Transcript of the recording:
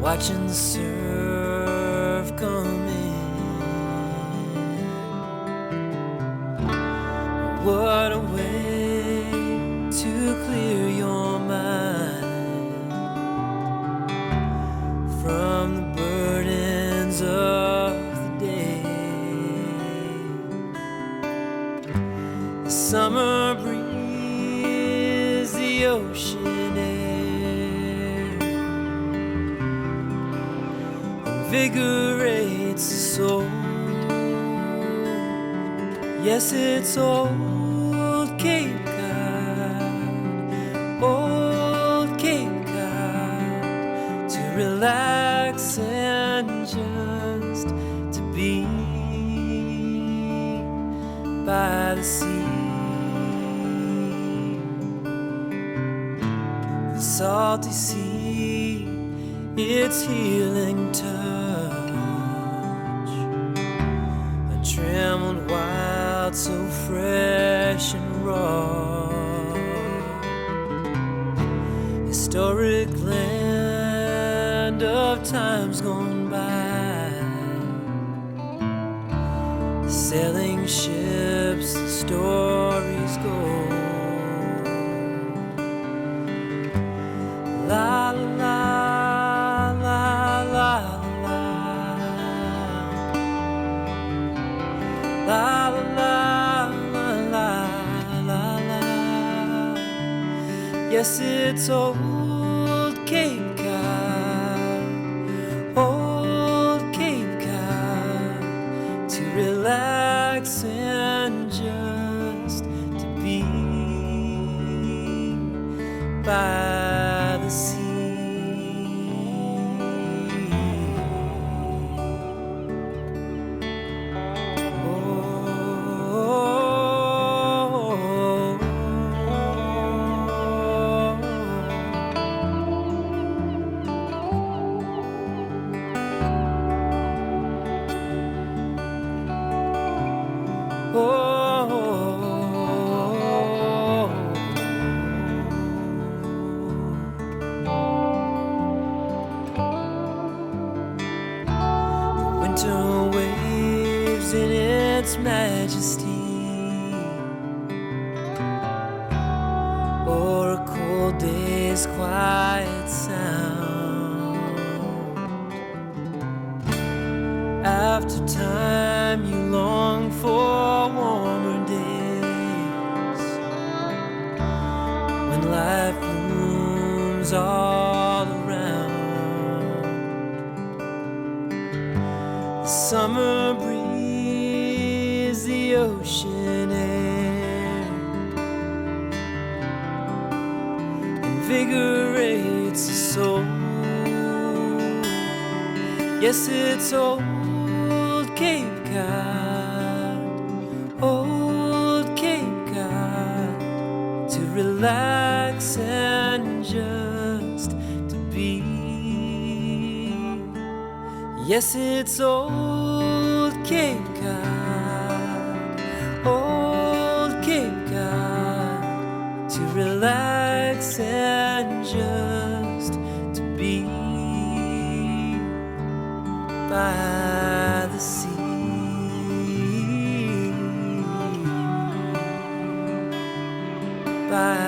watching the surf come in. What a way to clear your mind from the burdens of the day. The summer breeze, the ocean air invigorates the soul. Yes, it's old Cape Cod, old Cape Cod, to relax and just to be by the sea. The salty sea, its healing touch, untrammeled wild, so fresh and raw. Historic land of times gone by, the sailing ships, the stories go. La la la la la la la la la la la. Yes, it's old Cape Cod, old Cape Cod, to relax and just to be by the sea. Winter waves in its majesty, or a cold day's quiet sound. After time you long for warmer days, when life looms all around. The summer breeze, the ocean air invigorates the soul. Yes, it's old Cape Cod, old Cape Cod, to relax and just to be. Yes, it's old Cape Cod, old Cape Cod, to relax and just to be by the sea, by